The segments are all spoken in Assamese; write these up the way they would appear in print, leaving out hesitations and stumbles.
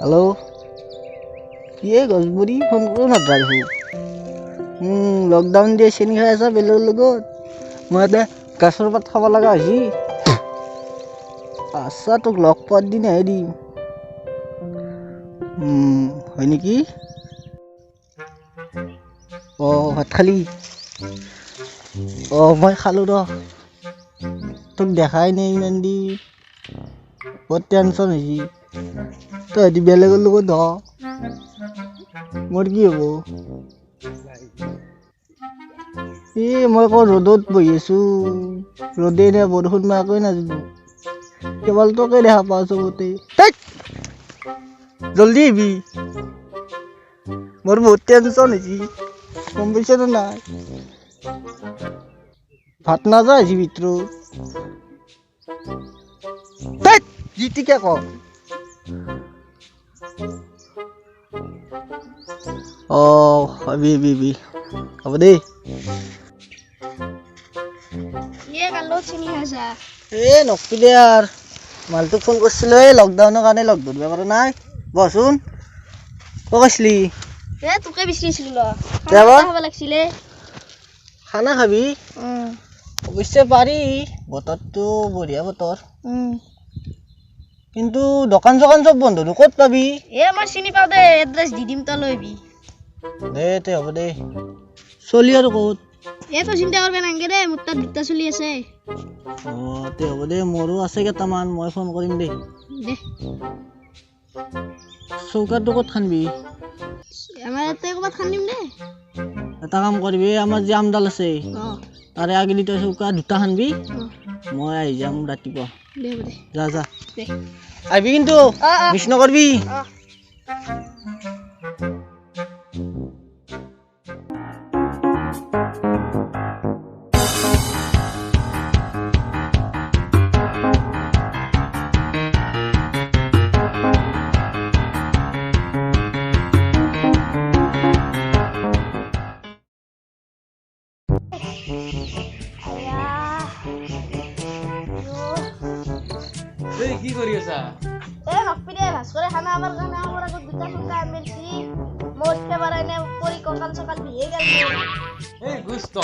হেল্ল' কি গছবুৰি ফোন কৰোঁ নাথাকোঁ। লকডাউন দিয়ে চেনি খাই আছা বেলেগৰ লগত। মই এতিয়া গছৰ পাত খাব লগা হৈছে। আচ্ছা তোক লগ পোৱাৰ দিন আহি দিম। হয় নেকি? ভাত খালি? মই খালোঁ ৰ। তোক দেখাই নাই ইমান দিন, বহুত টেনশ্যন হৈছে। তহঁতি বেলেগৰ লগত মোৰ কি হ'ব? মই আকৌ ৰ'দত বহি আছোঁ। ৰ'দে নে বৰষুণ মই একোৱে নাজানো। কেৱল তোকে দেখা পাওঁ চবতে। জলদি আহিবি, মোৰ বহুত টেনশ্যন হৈছে, গম পাইছ নে নাই? ভাত নাযায় হৈছে ভিতৰত। জিতিকে ক হ'ব দেই। নকবি আৰু মালটোক ফোন কৰিছিলো লকডাউনৰ কাৰণে লগ ধৰিব পৰা নাই। বচোন ক'ত গৈছিলি? তোকে বিচাৰিছিলো খাব লাগিছিলে। খানা খাবি? অৱশ্যে পাৰি, বতৰটো বঢ়িয়া বতৰ। কিন্তু দোকান চোকান চব বন্ধ, ক'ত পাবি? মই চিনি পাওঁ দে, এড্ৰেছ দি দিম, তই লৈ আহিবি। দে হ'ব দে। চলি আৰু ক'ত? তই চিন্তা কৰিব নালাগে দে, মোৰ তাত দুটা চলি আছে। হ'ব দে, মোৰো আছে কেইটামান, মই ফোন কৰিম দে। চৌকাটো ক'ত খান্দিবি? আমাৰ ইয়াতে ক'ৰবাত খান্দিম দে। এটা কাম কৰিবি, আমাৰ যে আমডাল আছে তাৰে আগেলি তই চৌকা দুটা খান্দিবি, মই আহি যাম ৰাতিপুৱা। যা আহিবি কিন্তু মিছ নকৰিবি। কি কৰি আছা? নকবি দে, ভাস্কৰে খানা আমাৰ কাৰণে আমাৰ আগত দুটা চৌকা আনিছি। মোৰ একেবাৰে এনে পৰি কঁকাল চকাল বিহে গেল। গুস্ত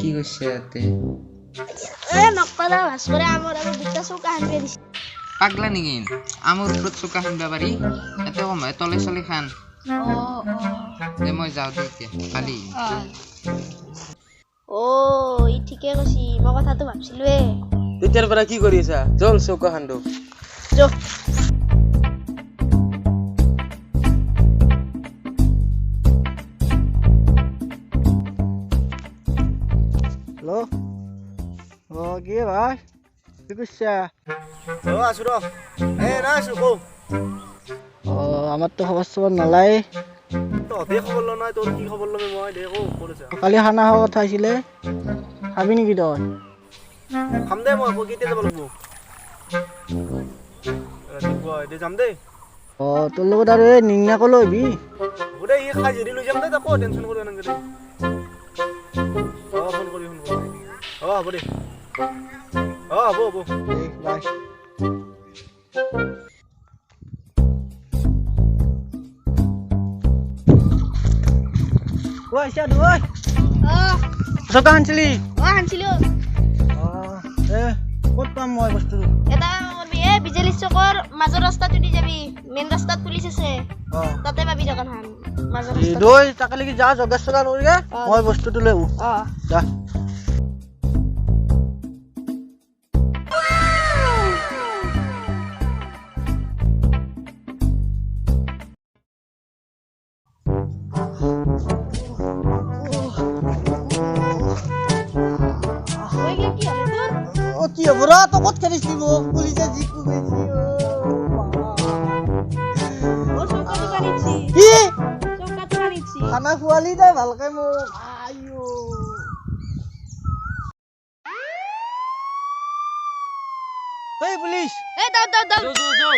কি কৈছে ইয়াতে? নকবা ভাস্কৰে আমাৰ আগত দুটা চৌকা আনিব দিছে। পাগলা নেকি? আমৰ ওপৰত চৌকা খান্দিব পাৰি, এতে সময় তলে চলে খান। মই যাওঁ দে এতিয়া, কালি ই ঠিকে কৈছি, মই কথাটো ভাবছিলোৱে। তেতিয়াৰ পৰা কি কৰি আছা? জল চৌকা খান্দো। হেল্ল' কি ভাই কি কৰিছা? আছো ৰ আছো কৌ আমাৰতো খবৰ চবৰ নালাই। তহঁতে খবৰ লোৱা নাই, তোৰ কি খবৰ ল'বি মই দে কৌ ক'ত আছা? কালি খানা খোৱা কথা আছিলে, খাবি নেকি তই? খাম দে, মই আকৌ কেতিয়া যাব লাগিব? ৰাতিপুৱা এতিয়া যাম দেই। তোৰ লগত আৰু এই নিঙনাকো লৈ আহিবি। হ'ব দে, খাই যদি লৈ যাম দে, তাকো টেনশ্যন কৰিব নালাগে দে। ফোন কৰি হ'ব দে। হ'ব বাই। চৌকা আনিছিলি? আনিছিলো। ক'ত পাম মই বস্তুটো? এটা কৰবি, বিজেলি চকৰ মাজৰ ৰাস্তাটো দি যাবি, মেইন ৰাস্তাত পুলিচ আছে, তাতে পাবি দোকানখন। তাকে লাগি যা জগা চগা কৰি মই বস্তুটো লৈ আহো। যা। কি হ'ব ৰ, তই ক'ত খেলিছিলি মোক? পুলিচে যি কোবাইছি। কি খানা খোৱালি তই ভালকে মোক? আইও এই পুলিশ এ দাও দাও দাও যো যো যো